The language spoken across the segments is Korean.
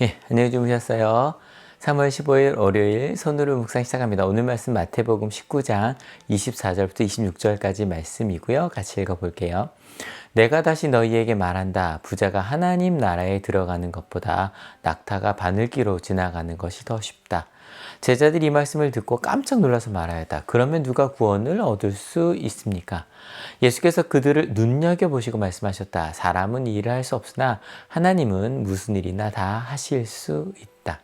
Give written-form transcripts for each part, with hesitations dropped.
예, 안녕히 주무셨어요. 3월 15일 월요일 손으로 묵상 시작합니다. 오늘 말씀 마태복음 19장 24절부터 26절까지 말씀이고요. 같이 읽어볼게요. 내가 다시 너희에게 말한다. 부자가 하나님 나라에 들어가는 것보다 낙타가 바늘기로 지나가는 것이 더 쉽다. 제자들이 이 말씀을 듣고 깜짝 놀라서 말하였다. 그러면 누가 구원을 얻을 수 있습니까? 예수께서 그들을 눈여겨보시고 말씀하셨다. 사람은 이 일을 할 수 없으나 하나님은 무슨 일이나 다 하실 수 있다.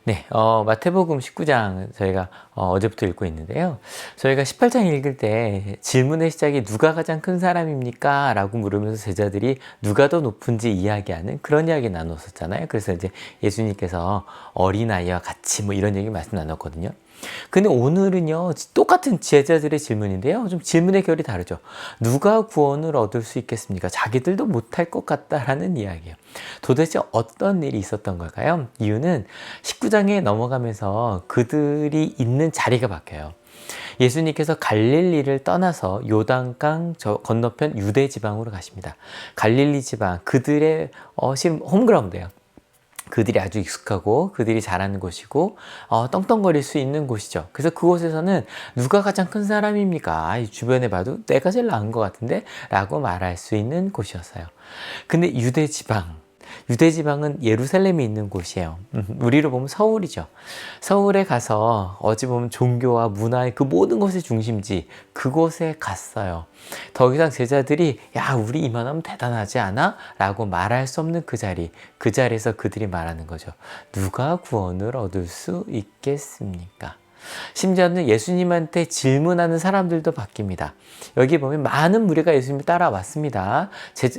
네, 마태복음 19장 저희가 어제부터 읽고 있는데요. 저희가 18장 읽을 때 질문의 시작이 누가 가장 큰 사람입니까? 라고 물으면서 제자들이 누가 더 높은지 이야기하는 그런 이야기 나눴었잖아요. 그래서 이제 예수님께서 어린아이와 같이 뭐 이런 얘기 말씀 나눴거든요. 근데 오늘은요, 똑같은 제자들의 질문인데요. 좀 질문의 결이 다르죠. 누가 구원을 얻을 수 있겠습니까? 자기들도 못할 것 같다라는 이야기예요. 도대체 어떤 일이 있었던 걸까요? 이유는 19장에 넘어가면서 그들이 있는 자리가 바뀌어요. 예수님께서 갈릴리를 떠나서 요단강 건너편 유대 지방으로 가십니다. 갈릴리 지방, 그들의 지금 홈그라운드예요. 그들이 아주 익숙하고 그들이 잘하는 곳이고 떵떵거릴 수 있는 곳이죠. 그래서 그곳에서는 누가 가장 큰 사람입니까? 주변에 봐도 내가 제일 나은 것 같은데? 라고 말할 수 있는 곳이었어요. 근데 유대지방은 예루살렘이 있는 곳이에요. 우리로 보면 서울이죠. 서울에 가서 어찌 보면 종교와 문화의 그 모든 것의 중심지, 그곳에 갔어요. 더 이상 제자들이 야, 우리 이만하면 대단하지 않아? 라고 말할 수 없는 그 자리에서 그들이 말하는 거죠. 누가 구원을 얻을 수 있겠습니까? 심지어는 예수님한테 질문하는 사람들도 바뀝니다. 여기 보면 많은 무리가 예수님을 따라왔습니다.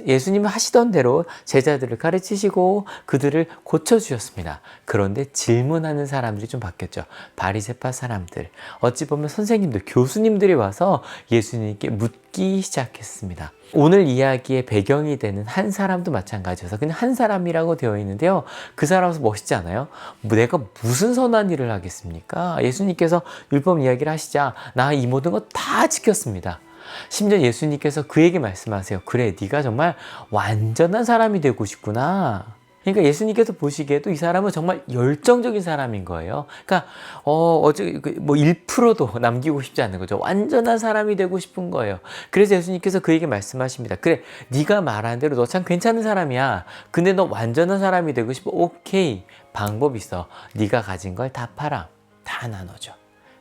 예수님은 하시던 대로 제자들을 가르치시고 그들을 고쳐주셨습니다. 그런데 질문하는 사람들이 좀 바뀌었죠. 바리새파 사람들, 어찌 보면 선생님들, 교수님들이 와서 예수님께 묻기 시작했습니다. 오늘 이야기의 배경이 되는 한 사람도 마찬가지여서 그냥 한 사람이라고 되어 있는데요. 그 사람은 멋있지 않아요? 내가 무슨 선한 일을 하겠습니까? 예수님께서 율법 이야기를 하시자 나 이 모든 거 다 지켰습니다. 심지어 예수님께서 그에게 말씀하세요. 그래, 네가 정말 완전한 사람이 되고 싶구나. 그러니까 예수님께서 보시기에도 이 사람은 정말 열정적인 사람인 거예요. 그러니까 어제 뭐 1%도 남기고 싶지 않은 거죠. 완전한 사람이 되고 싶은 거예요. 그래서 예수님께서 그에게 말씀하십니다. 그래, 네가 말한 대로 너 참 괜찮은 사람이야. 근데 너 완전한 사람이 되고 싶어. 오케이, 방법 있어. 네가 가진 걸 다 팔아. 다 나눠줘.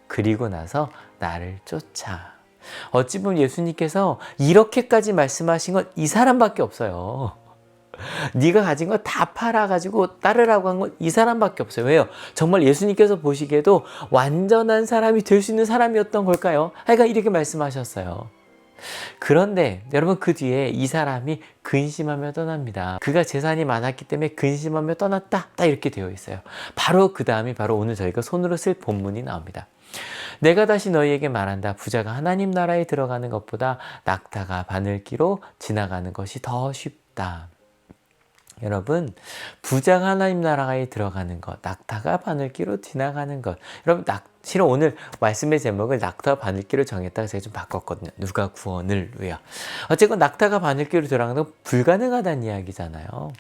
그리고 나서 나를 쫓아. 어찌 보면 예수님께서 이렇게까지 말씀하신 건 이 사람밖에 없어요. 네가 가진 거 다 팔아가지고 따르라고 한 건 이 사람밖에 없어요. 왜요? 정말 예수님께서 보시기에도 완전한 사람이 될 수 있는 사람이었던 걸까요? 하여간 이렇게 말씀하셨어요. 그런데 여러분, 그 뒤에 이 사람이 근심하며 떠납니다. 그가 재산이 많았기 때문에 근심하며 떠났다. 딱 이렇게 되어 있어요. 바로 그 다음이 바로 오늘 저희가 손으로 쓸 본문이 나옵니다. 내가 다시 너희에게 말한다. 부자가 하나님 나라에 들어가는 것보다 낙타가 바늘기로 지나가는 것이 더 쉽다. 여러분, 부자가 하나님 나라에 들어가는 것, 낙타가 바늘기로 지나가는 것. 여러분, 실은 오늘 말씀의 제목을 낙타와 바늘기로 정했다가 제가 좀 바꿨거든요. 누가 구원을 위하여. 어쨌건 낙타가 바늘기로 들어가는 건 불가능하다는 이야기잖아요.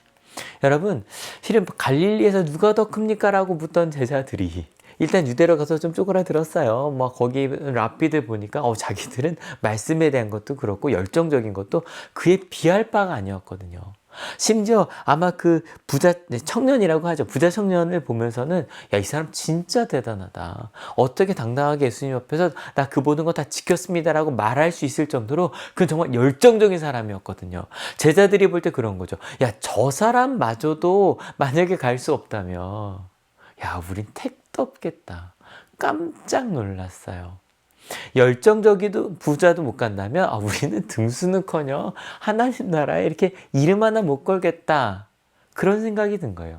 여러분, 실은 갈릴리에서 누가 더 큽니까? 라고 묻던 제자들이 일단 유대로 가서 좀 쪼그라들었어요. 막 거기 랍비들 보니까 자기들은 말씀에 대한 것도 그렇고 열정적인 것도 그에 비할 바가 아니었거든요. 심지어 아마 그 부자 청년이라고 하죠. 부자 청년을 보면서는 야, 이 사람 진짜 대단하다. 어떻게 당당하게 예수님 옆에서 나 그 모든 거 다 지켰습니다라고 말할 수 있을 정도로 그는 정말 열정적인 사람이었거든요. 제자들이 볼 때 그런 거죠. 야, 저 사람마저도 만약에 갈 수 없다면 야, 우린 택도 없겠다. 깜짝 놀랐어요. 열정적이도 부자도 못 간다면 우리는 등수는커녕 하나님 나라에 이렇게 이름 하나 못 걸겠다. 그런 생각이 든 거예요.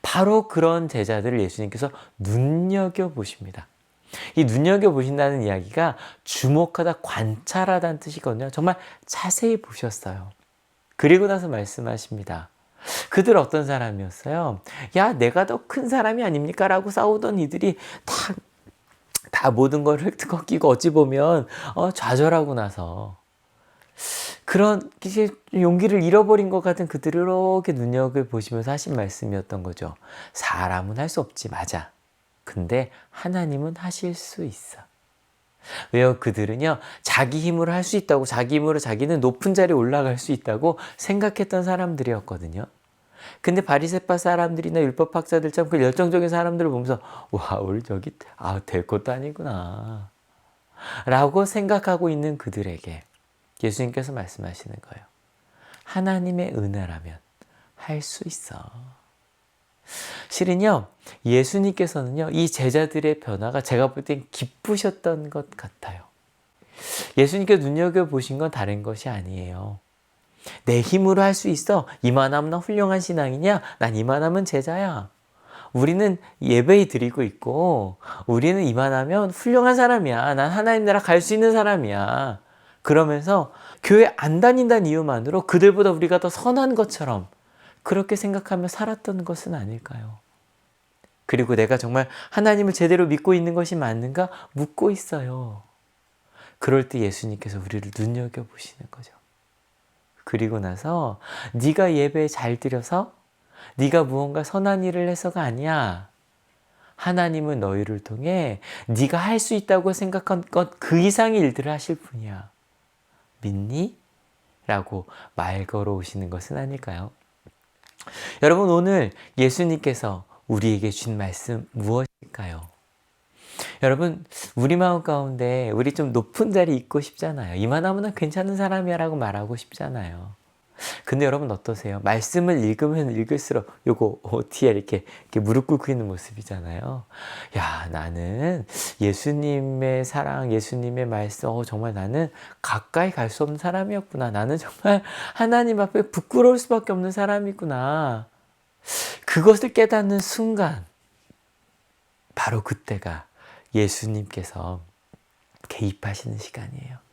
바로 그런 제자들을 예수님께서 눈여겨보십니다. 이 눈여겨보신다는 이야기가 주목하다, 관찰하다는 뜻이거든요. 정말 자세히 보셨어요. 그리고 나서 말씀하십니다. 그들 어떤 사람이었어요? 야, 내가 더 큰 사람이 아닙니까? 라고 싸우던 이들이 다 모든 걸 획득 꺾이고 어찌 보면 좌절하고 나서 그런 용기를 잃어버린 것 같은 그들을 이렇게 눈여겨보시면서 하신 말씀이었던 거죠. 사람은 할 수 없지, 맞아. 근데 하나님은 하실 수 있어. 왜요? 그들은요, 자기 힘으로 할 수 있다고, 자기 힘으로 자기는 높은 자리에 올라갈 수 있다고 생각했던 사람들이었거든요. 근데 바리새파 사람들이나 율법학자들처럼 그 열정적인 사람들을 보면서, 와, 우리 저기, 될 것도 아니구나. 라고 생각하고 있는 그들에게 예수님께서 말씀하시는 거예요. 하나님의 은혜라면 할 수 있어. 실은요, 예수님께서는요, 이 제자들의 변화가 제가 볼 땐 기쁘셨던 것 같아요. 예수님께 눈여겨보신 건 다른 것이 아니에요. 내 힘으로 할 수 있어. 이만하면 나 훌륭한 신앙이냐? 난 이만하면 제자야. 우리는 예배 드리고 있고, 우리는 이만하면 훌륭한 사람이야. 난 하나님 나라 갈 수 있는 사람이야. 그러면서 교회 안 다닌다는 이유만으로 그들보다 우리가 더 선한 것처럼 그렇게 생각하며 살았던 것은 아닐까요? 그리고 내가 정말 하나님을 제대로 믿고 있는 것이 맞는가 묻고 있어요. 그럴 때 예수님께서 우리를 눈여겨보시는 거죠. 그리고 나서 네가 예배 잘 드려서 네가 무언가 선한 일을 해서가 아니야. 하나님은 너희를 통해 네가 할 수 있다고 생각한 것 그 이상의 일들을 하실 분이야. 믿니? 라고 말 걸어오시는 것은 아닐까요? 여러분, 오늘 예수님께서 우리에게 주신 말씀 무엇일까요? 여러분, 우리 마음 가운데 우리 좀 높은 자리 있고 싶잖아요. 이만하면 괜찮은 사람이야 라고 말하고 싶잖아요. 근데 여러분 어떠세요? 말씀을 읽으면 읽을수록 요거 뒤에 이렇게 무릎 꿇고 있는 모습이잖아요. 야, 나는 예수님의 사랑, 예수님의 말씀, 정말 나는 가까이 갈 수 없는 사람이었구나. 나는 정말 하나님 앞에 부끄러울 수밖에 없는 사람이구나. 그것을 깨닫는 순간, 바로 그때가 예수님께서 개입하시는 시간이에요.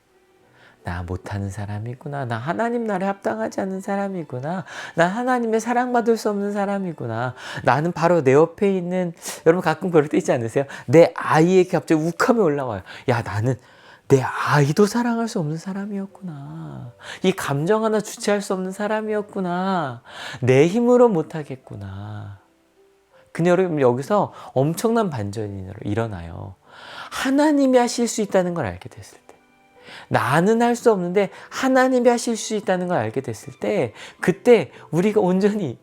나 못하는 사람이구나. 나 하나님 나라에 합당하지 않는 사람이구나. 나 하나님의 사랑받을 수 없는 사람이구나. 나는 바로 내 옆에 있는, 여러분 가끔 그럴 때 있지 않으세요? 내 아이에게 갑자기 욱함이 올라와요. 야, 나는 내 아이도 사랑할 수 없는 사람이었구나. 이 감정 하나 주체할 수 없는 사람이었구나. 내 힘으로 못하겠구나. 근데 여러분 여기서 엄청난 반전이 일어나요. 하나님이 하실 수 있다는 걸 알게 됐을 때. 나는 할 수 없는데 하나님이 하실 수 있다는 걸 알게 됐을 때, 그때 우리가 온전히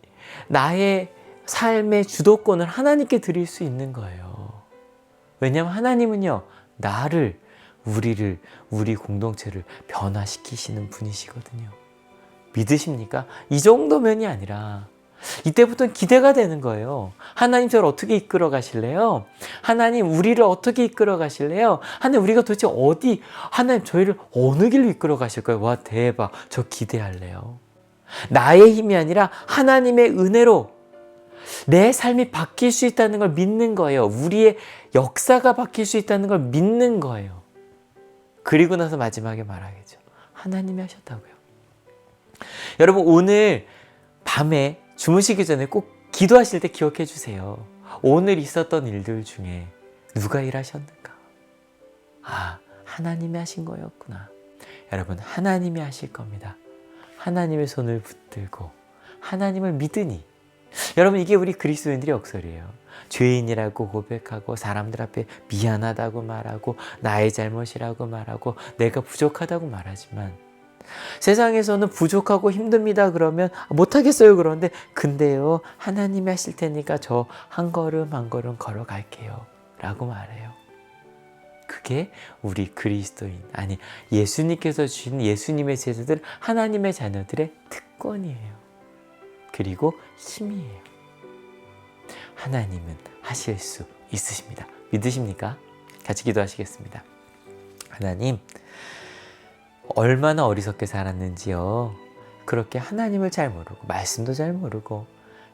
나의 삶의 주도권을 하나님께 드릴 수 있는 거예요. 왜냐하면 하나님은요, 나를, 우리를, 우리 공동체를 변화시키시는 분이시거든요. 믿으십니까? 이 정도면이 아니라 이때부터는 기대가 되는 거예요. 하나님 저를 어떻게 이끌어 가실래요? 하나님 우리를 어떻게 이끌어 가실래요? 하나님 우리가 도대체 어디, 하나님 저희를 어느 길로 이끌어 가실까요? 와, 대박. 저 기대할래요. 나의 힘이 아니라 하나님의 은혜로 내 삶이 바뀔 수 있다는 걸 믿는 거예요. 우리의 역사가 바뀔 수 있다는 걸 믿는 거예요. 그리고 나서 마지막에 말하겠죠. 하나님이 하셨다고요. 여러분, 오늘 밤에 주무시기 전에 꼭 기도하실 때 기억해 주세요. 오늘 있었던 일들 중에 누가 일하셨는가? 하나님이 하신 거였구나. 여러분, 하나님이 하실 겁니다. 하나님의 손을 붙들고 하나님을 믿으니, 여러분 이게 우리 그리스도인들의 역설이에요. 죄인이라고 고백하고 사람들 앞에 미안하다고 말하고 나의 잘못이라고 말하고 내가 부족하다고 말하지만, 세상에서는 부족하고 힘듭니다 그러면 못하겠어요 그러는데, 근데요 하나님이 하실 테니까 저 한 걸음 한 걸음 걸어갈게요 라고 말해요. 그게 우리 그리스도인, 아니 예수님께서 주신 예수님의 제자들, 하나님의 자녀들의 특권이에요. 그리고 힘이에요. 하나님은 하실 수 있으십니다. 믿으십니까? 같이 기도하시겠습니다. 하나님, 얼마나 어리석게 살았는지요. 그렇게 하나님을 잘 모르고 말씀도 잘 모르고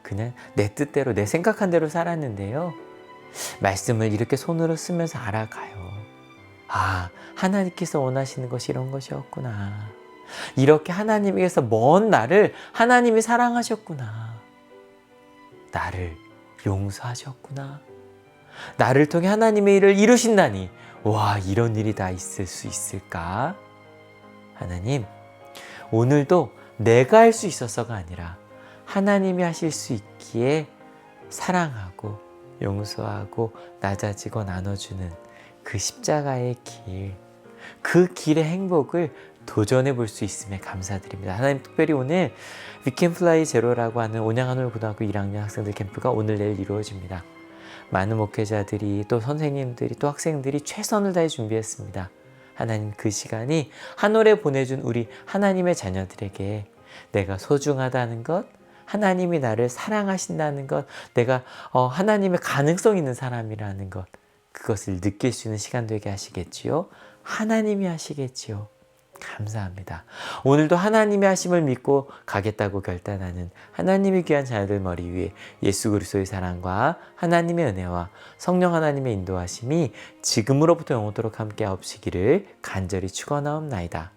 그냥 내 뜻대로 내 생각한 대로 살았는데요. 말씀을 이렇게 손으로 쓰면서 알아가요. 하나님께서 원하시는 것이 이런 것이었구나. 이렇게 하나님에게서 먼 나를 하나님이 사랑하셨구나. 나를 용서하셨구나. 나를 통해 하나님의 일을 이루신다니. 와, 이런 일이 다 있을 수 있을까? 하나님, 오늘도 내가 할 수 있어서가 아니라 하나님이 하실 수 있기에 사랑하고 용서하고 낮아지고 나눠주는 그 십자가의 길, 그 길의 행복을 도전해 볼 수 있음에 감사드립니다. 하나님, 특별히 오늘 위켄플라이 제로라고 하는 온양한올고등학교 1학년 학생들 캠프가 오늘 내일 이루어집니다. 많은 목회자들이 또 선생님들이 또 학생들이 최선을 다해 준비했습니다. 하나님, 그 시간이 한올에 보내준 우리 하나님의 자녀들에게 내가 소중하다는 것, 하나님이 나를 사랑하신다는 것, 내가 하나님의 가능성 있는 사람이라는 것, 그것을 느낄 수 있는 시간 되게 하시겠지요. 하나님이 하시겠지요. 감사합니다. 오늘도 하나님의 하심을 믿고 가겠다고 결단하는 하나님의 귀한 자녀들 머리 위에 예수 그리스도의 사랑과 하나님의 은혜와 성령 하나님의 인도하심이 지금으로부터 영원토록 함께 하옵시기를 간절히 축원하옵나이다.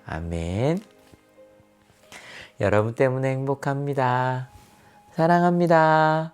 아멘. 여러분 때문에 행복합니다. 사랑합니다.